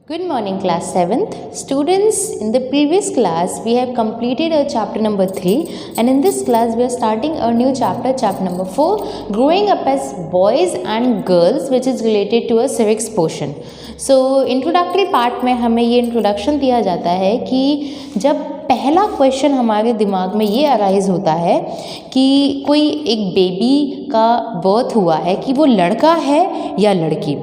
Good morning, class 7th. Students, in the previous class, we have completed our chapter number 3, and in this class, we are starting a new chapter, chapter number 4, growing up as boys and girls, which is related to a civics portion. So, introductory part में हमें ये introduction दिया जाता है कि जब पहला question हमारे दिमाग में ये अराइज होता है कि कोई एक बेबी का बर्थ हुआ है कि वो लड़का है या लड़की।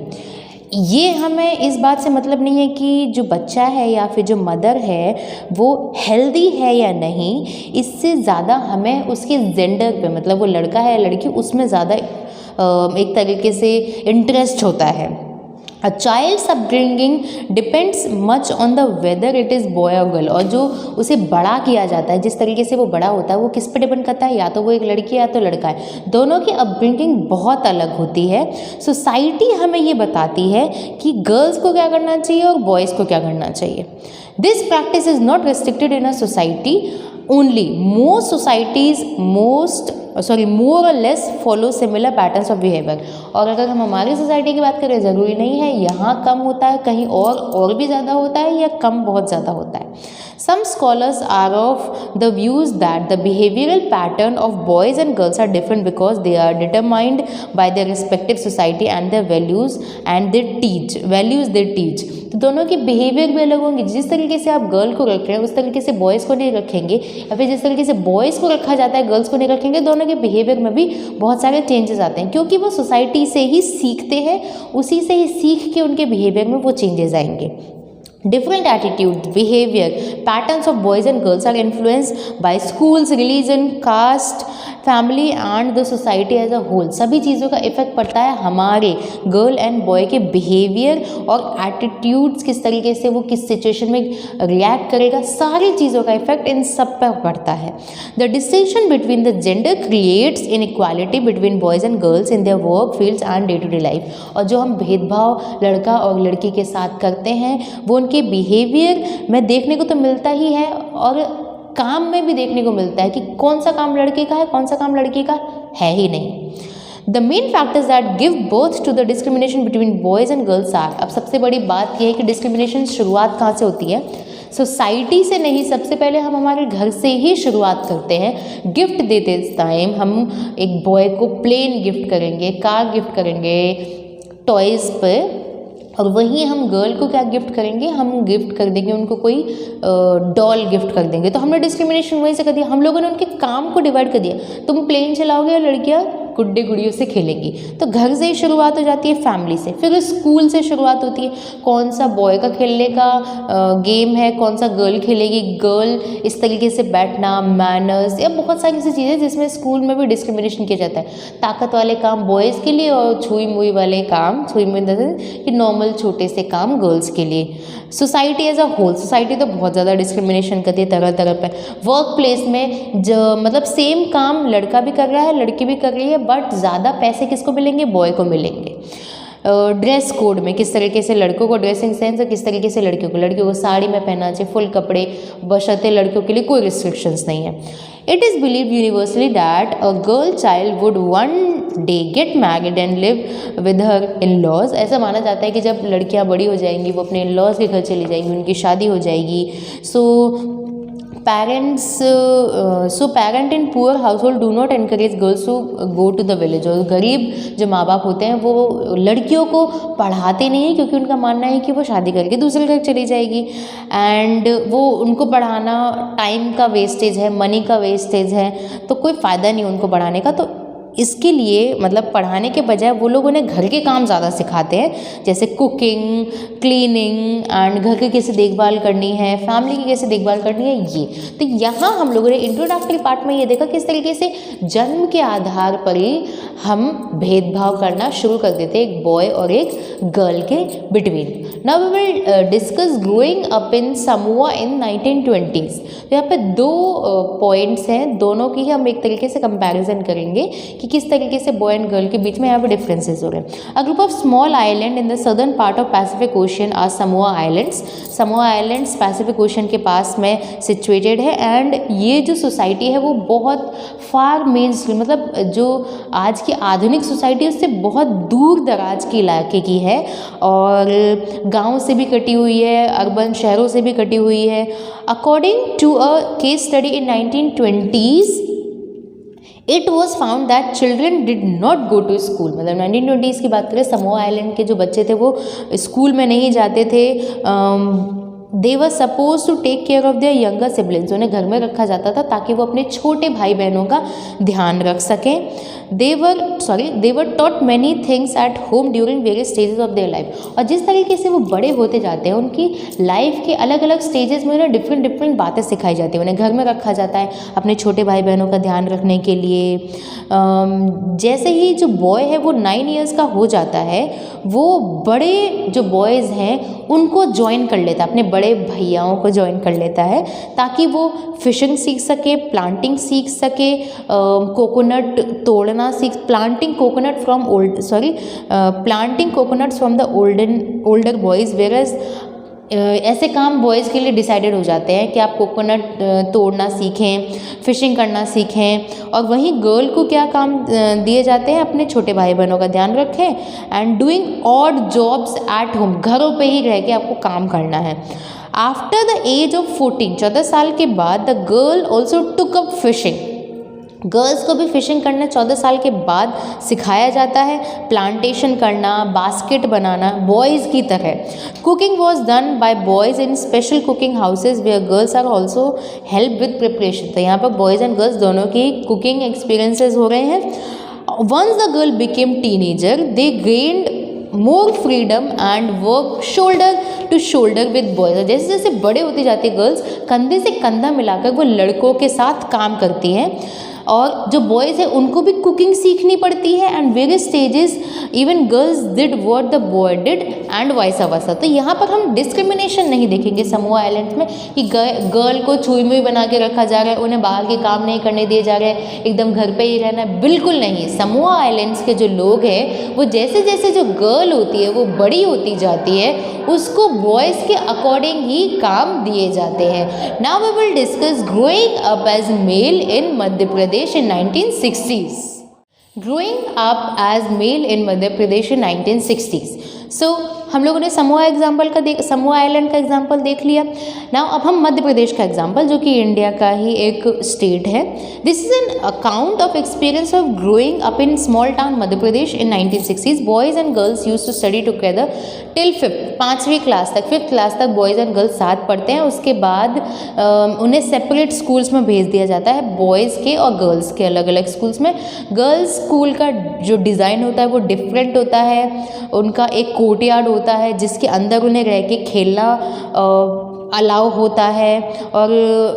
ये हमें इस बात से मतलब नहीं है कि जो बच्चा है या फिर जो मदर है वो हेल्दी है या नहीं, इससे ज़्यादा हमें उसके जेंडर पे, मतलब वो लड़का है या लड़की, उसमें ज़्यादा एक तरीके से इंटरेस्ट होता है। A child's upbringing depends much on the whether it is boy or girl। और जो उसे बड़ा किया जाता है, जिस तरीके से वो बड़ा होता है, वो किस पे डिपेंड करता है, या तो वो एक लड़की है या तो लड़का है। दोनों की अपब्रिंगिंग बहुत अलग होती है। सोसाइटी हमें ये बताती है कि गर्ल्स को क्या करना चाहिए और बॉयज़ को क्या करना चाहिए। This practice is not restricted in a society only. Most societies more or less follow similar patterns of behaviour. और अगर हम हमारी सोसाइटी की बात करें, ज़रूरी नहीं है यहाँ कम होता है, कहीं और भी ज़्यादा होता है, या कम बहुत ज़्यादा होता है। Some scholars are of the views that the behavioral pattern of boys and girls are different because they are determined by their respective society and their values they teach। तो दोनों की बिहेवियर भी अलग होंगी। जिस तरीके से आप गर्ल को रख रहे हैं उस तरीके से बॉयज़ को नहीं रखेंगे, या फिर जिस तरीके से बॉयज़ को रखा जाता है गर्ल्स को नहीं रखेंगे। दोनों के बिहेवियर में भी बहुत सारे चेंजेस आते हैं, क्योंकि वो सोसाइटी से ही सीखते हैं, उसी से ही सीख के उनके बिहेवियर में वो चेंजेस आएंगे। Different attitudes, behavior, patterns of boys and girls are influenced by schools, religion, caste, family and the society as a whole। सभी चीज़ों का इफेक्ट पड़ता है हमारे गर्ल एंड बॉय के बिहेवियर और एटीट्यूड्स, किस तरीके से वो किस सिचुएशन में रिएक्ट करेगा, सारी चीज़ों का इफेक्ट इन सब पर पड़ता है। The distinction between the gender creates inequality between boys and girls in their work fields and day to day life. और जो हम भेदभाव लड़का और लड़की के साथ करते हैं वो उनके बिहेवियर में देखने को तो मिलता ही है, और काम में भी देखने को मिलता है कि कौन सा काम लड़के का है, कौन सा काम लड़की का है ही नहीं। The main factors that give birth to the discrimination between boys and girls are. अब सबसे बड़ी बात यह है कि डिस्क्रिमिनेशन शुरुआत कहाँ से होती है? सोसाइटी से नहीं, सबसे पहले हम हमारे घर से ही शुरुआत करते हैं। गिफ्ट देते टाइम हम एक बॉय को प्लेन गिफ्ट करेंगे, कार गिफ्ट करेंगे टॉयज़ पे, और वहीं हम गर्ल को क्या गिफ्ट करेंगे, हम गिफ्ट कर देंगे उनको कोई डॉल गिफ्ट कर देंगे। तो हमने डिस्क्रिमिनेशन वहीं से कर दिया, हम लोगों ने उनके काम को डिवाइड कर दिया। तुम प्लेन चलाओगे और लड़कियाँ गुड्डे गुड़ियों से खेलेंगी। तो घर से ही शुरुआत हो जाती है, फैमिली से, फिर स्कूल से शुरुआत होती है। कौन सा बॉय का खेलने का गेम है, कौन सा गर्ल खेलेगी, गर्ल इस तरीके से बैठना, मैनर्स, या बहुत सारी ऐसी चीज़ें जिसमें स्कूल में भी डिस्क्रिमिनेशन किया जाता है। ताकत वाले काम बॉयज़ के लिए और छुई मुई वाले काम, छुई मुई कि नॉर्मल छोटे से काम गर्ल्स के लिए। Society as a whole, society तो बहुत ज़्यादा डिस्क्रिमिनेशन करती है तरह तरह पर। वर्क प्लेस में मतलब सेम काम लड़का भी कर रहा है, लड़की भी कर रही है, बट ज़्यादा पैसे किसको मिलेंगे? बॉय को मिलेंगे। ड्रेस कोड में किस तरीके से लड़कों को ड्रेसिंग सेंस और किस तरीके से लड़कियों को साड़ी में पहनना चाहिए, फुल कपड़े, बशर्ते लड़कियों के लिए कोई रिस्ट्रिक्शंस नहीं है। It is believe universally that a girl child would one day get married and live with her in laws. ऐसा माना जाता है कि जब लड़कियां बड़ी हो जाएंगी वो अपने इन लॉज के घर चली जाएंगी, उनकी शादी हो जाएगी। Parent in poor household do not encourage girls to go to the village. और गरीब जो माँ बाप होते हैं वो लड़कियों को पढ़ाते नहीं हैं, क्योंकि उनका मानना है कि वो शादी करके दूसरे घर चली जाएगी, एंड वो उनको पढ़ाना टाइम का वेस्टेज है, मनी का वेस्टेज है, तो कोई फ़ायदा नहीं उनको पढ़ाने का। तो इसके लिए मतलब पढ़ाने के बजाय वो लोग उन्हें घर के काम ज़्यादा सिखाते हैं, जैसे कुकिंग, क्लीनिंग एंड घर की कैसे देखभाल करनी है, फैमिली की कैसे देखभाल करनी है, ये। तो यहाँ हम लोगों ने इंट्रोडक्टरी पार्ट में ये देखा किस तरीके से जन्म के आधार पर ही हम भेदभाव करना शुरू कर देते हैं एक बॉय और एक गर्ल के between. Now we will discuss growing up in Samoa in 1920s। तो यहाँ पे दो पॉइंट्स हैं, दोनों की हम एक तरीके से कंपैरिजन करेंगे कि किस तरीके से बॉय एंड गर्ल के बीच में यहाँ पे डिफरेंसेस हो रहे हैं। A group of small island in the southern part of Pacific Ocean are Samoa islands. Samoa islands Pacific Ocean के पास में सिचुएटेड है एंड ये जो सोसाइटी है वो बहुत फार मेन स्ट्रीम, मतलब जो आज की आधुनिक सोसाइटी है उससे बहुत दूर दराज के इलाके की है और गाँव से भी कटी हुई है, अर्बन शहरों से भी कटी हुई है। According to a case study in 1920s it was found that children did not go to school. मतलब 1920s की बात करें, समोआ आइलैंड के जो बच्चे थे वो स्कूल में नहीं जाते थे। They were suppose to take care of their younger siblings. उन्हें घर में रखा जाता था ताकि वो अपने छोटे भाई बहनों का ध्यान रख सकें। They were taught many things at home during various stages of their life. और जिस तरीके से वो बड़े होते जाते हैं उनकी लाइफ के अलग अलग स्टेजेस में उन्हें डिफरेंट बातें सिखाई जाती हैं। उन्हें घर में रखा जाता है अपने छोटे भाई बहनों का ध्यान रखने के लिए। जैसे ही जो बॉय है वो 9 ईयर्स का हो जाता है, वो बड़े जो बॉयज़ हैं उनको ज्वाइन कर लेता है, अपने बड़े भैयाओं को ज्वाइन कर लेता है ताकि वो फिशिंग सीख सके, प्लांटिंग सीख सके, कोकोनट तोड़ना सीख, planting coconuts from the older boys. Whereas ऐसे काम बॉयज़ के लिए डिसाइडेड हो जाते हैं कि आप कोकोनट तोड़ना सीखें, फिशिंग करना सीखें। और वहीं गर्ल को क्या काम दिए जाते हैं, अपने छोटे भाई बहनों का ध्यान रखें and doing odd jobs at home. घरों पे ही रह के आपको काम करना है। आफ्टर द एज ऑफ 14 साल के बाद the girl also took up fishing. Girls को भी फिशिंग करना 14 साल के बाद सिखाया जाता है, प्लांटेशन करना, बास्केट बनाना बॉयज़ की तरह। Cooking was done by boys in special cooking houses where girls are also help with preparation. तो यहाँ पर बॉयज़ एंड गर्ल्स दोनों की कुकिंग एक्सपीरियंसेस हो रहे हैं। Once the girl became teenager they gained more freedom and work shoulder to shoulder with boys. जैसे जैसे बड़े होती जाती है गर्ल्स, कंधे से कंधा मिलाकर वो लड़कों के साथ काम करती हैं। और जो बॉयज़ हैं उनको भी कुकिंग सीखनी पड़ती है and various stages even girls did what the boy did and vice versa. तो यहाँ पर हम डिस्क्रिमिनेशन नहीं देखेंगे समोआ आइलैंड्स में कि गर्ल को छुई मुई बना के रखा जा रहा है, उन्हें बाहर के काम नहीं करने दिए जा रहे हैं, एकदम घर पे ही रहना है, बिल्कुल नहीं। समोआ आइलैंड्स के जो लोग हैं वो जैसे जैसे जो गर्ल होती है वो बड़ी होती जाती है, उसको बॉयज़ के अकॉर्डिंग ही काम दिए जाते हैं। Now we will discuss growing up as male in Madhya Pradesh in 1960s. Growing up as male in Madhya Pradesh in 1960s. So हम लोगों ने समोआ आइलैंड का एग्जाम्पल देख लिया। नाउ अब हम मध्य प्रदेश का एग्जाम्पल, जो कि इंडिया का ही एक स्टेट है। This is an account of experience of growing up in small town Madhya Pradesh in 1960s। Boys and girls use to study together till 5वीं क्लास तक। 5th क्लास तक बॉयज़ एंड गर्ल्स साथ पढ़ते हैं। उसके बाद उन्हें सेपरेट स्कूल्स में भेज दिया जाता है, बॉयज़ के और गर्ल्स के अलग अलग स्कूल्स में। गर्ल्स स्कूल का जो डिज़ाइन होता है वो डिफरेंट होता है। उनका एक कोर्टयार्ड होता है जिसके अंदर उन्हें रह के खेलना अलाउ होता है और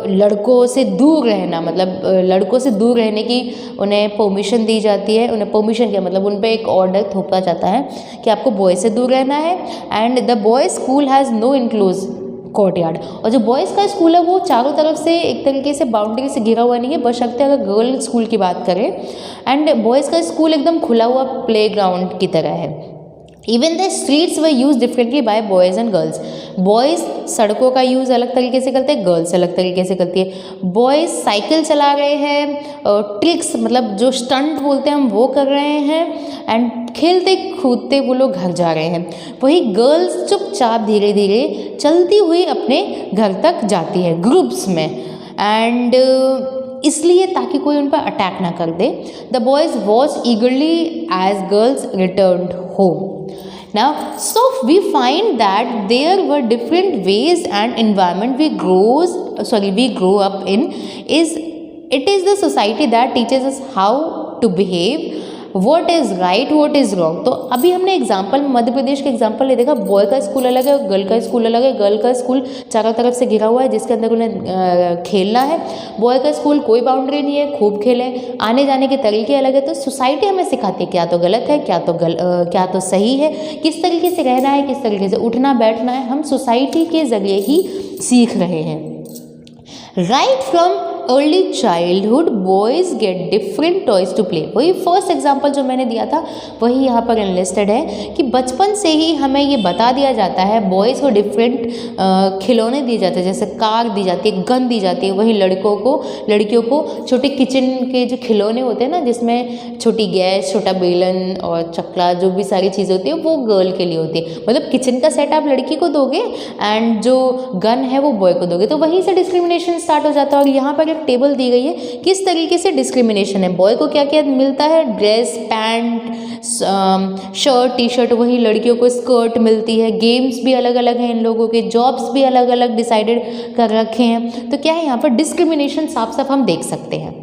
लड़कों से दूर रहना, मतलब लड़कों से दूर रहने की उन्हें परमिशन दी जाती है। उन्हें परमिशन क्या मतलब उन पे एक ऑर्डर थोपा जाता है कि आपको बॉय से दूर रहना है। And the boy school has no enclose courtyard. और जो बॉयज़ का स्कूल है वो चारों तरफ से एक तरीके से बाउंड्री से घिरा हुआ नहीं है, बशर्ते अगर गर्ल स्कूल की बात करें। एंड बॉयज़ का स्कूल एकदम खुला हुआ प्ले ग्राउंड की तरह है। Even the streets were use differently by boys and girls. Boys सड़कों का यूज़ अलग तरीके से करते हैं, गर्ल्स अलग तरीके से करती है। बॉयज़ साइकिल चला रहे हैं, ट्रिक्स मतलब जो स्टंट बोलते हैं हम वो कर रहे हैं, एंड खेलते कूदते वो लोग घर जा रहे हैं। वही गर्ल्स चुपचाप धीरे धीरे चलती हुई अपने घर तक जाती है ग्रुप्स में, एंड इसलिए ताकि कोई उन पर अटैक ना कर दे। The boys watch eagerly as girls returned home. Now, so we find that there were different ways and environment we grow up in. It is the society that teaches us how to behave, what is right, what is wrong. तो अभी हमने example Madhya Pradesh के example ले देखा, boy का school अलग है, girl का स्कूल अलग है। गर्ल का स्कूल चारों तरफ से घिरा हुआ है जिसके अंदर उन्हें खेलना है। बॉय का स्कूल कोई बाउंड्री नहीं है, खूब खेले, आने जाने के तरीके अलग है। तो सोसाइटी हमें सिखाती है क्या तो गलत है, क्या तो सही है, किस तरीके से रहना है, किस तरीके से उठना बैठना है, हम सोसाइटी के ज़रिए ही सीख रहे हैं। Right from early childhood boys get different toys to play. वही फर्स्ट एग्जाम्पल जो मैंने दिया था वही यहाँ पर इनलिस्टेड है कि बचपन से ही हमें ये बता दिया जाता है, बॉयज़ को डिफरेंट खिलौने दिए जाते हैं, जैसे कार दी जाती है, गन दी जाती है। वहीं लड़कियों को छोटे किचन के जो खिलौने होते हैं ना, जिसमें छोटी गैस, छोटा बेलन और चकला, जो भी सारी चीज़ें होती है वो गर्ल के लिए होती है। मतलब किचन का सेट आप लड़की को दोगे एंड जो गन है वो बॉय को दोगे, तो वहीं से डिस्क्रिमिनेशन स्टार्ट हो जाता है। और यहाँ पर एक टेबल दी गई है किस तरीके से डिस्क्रिमिनेशन है। बॉय को क्या क्या मिलता है, dress, pant, shirt, T shirt, वहीं लड़कियों को स्कर्ट मिलती है। गेम्स भी अलग अलग हैं इन लोगों के, जॉब्स भी अलग अलग डिसाइडेड कर रखे हैं। तो क्या है, यहाँ पर डिस्क्रिमिनेशन साफ साफ हम देख सकते हैं।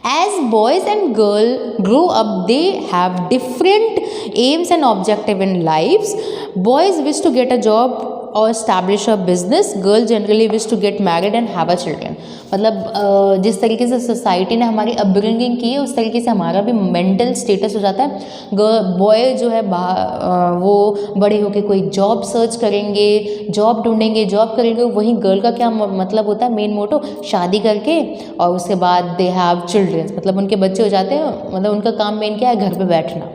As boys and girls grow up, they have different aims and objectives in lives. Boys wish to get a job or establish a business. Girls generally wish to get married and have a children. मतलब जिस तरीके से society ने हमारी upbringing की है उस तरीके से हमारा भी मेंटल स्टेटस हो जाता है। बॉय जो है वो बड़े होके कोई जॉब सर्च करेंगे, जॉब ढूंढेंगे, जॉब करेंगे। वहीं गर्ल का क्या मतलब होता है, मेन मोटो, शादी करके और उसके बाद दे हैव चिल्ड्रंस, मतलब उनके बच्चे हो जाते हैं। मतलब उनका काम मेन क्या है, घर पे बैठना।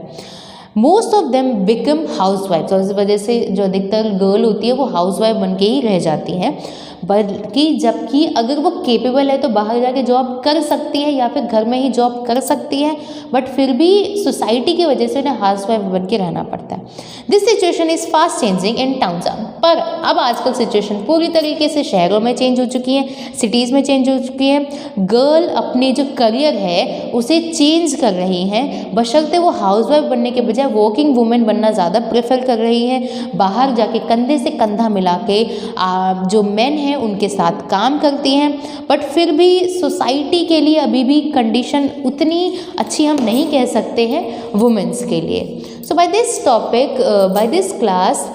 Most of them become house wife, और इस वजह से जो अधिकतर गर्ल होती है वो हाउस वाइफ बन के ही रह जाती हैं। बल्कि जबकि अगर वो केपेबल है तो बाहर जाके जॉब कर सकती है या फिर घर में ही जॉब कर सकती है, बट फिर भी सोसाइटी की वजह से उन्हें हाउस वाइफ बन के रहना पड़ता है। This situation is fast changing in towns. पर अब आजकल सिचुएशन पूरी तरीके से शहरों में चेंज हो चुकी है, सिटीज़ में चेंज हो चुकी है। गर्ल अपने जो करियर है उसे चेंज कर रही हैं, बशर्ते वो हाउस वाइफ बनने के बजाय वर्किंग वुमेन बनना ज़्यादा प्रेफर कर रही हैं। बाहर जाके कंधे से कंधा मिला के जो मेन हैं उनके साथ काम करती हैं। बट फिर भी सोसाइटी के लिए अभी भी कंडीशन उतनी अच्छी हम नहीं कह सकते हैं वुमेन्स के लिए। So by this topic, by this class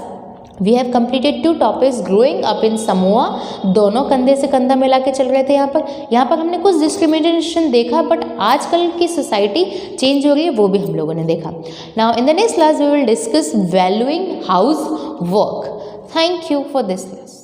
we have completed 2 topics, growing up in Samoa, दोनों कंधे से कंधा मिला के चल रहे थे। यहाँ पर हमने कुछ डिस्क्रिमिनेशन देखा, बट आजकल की सोसाइटी चेंज हो रही है वो भी हम लोगों ने देखा। Now in the next class we will discuss valuing house work. Thank you for this class.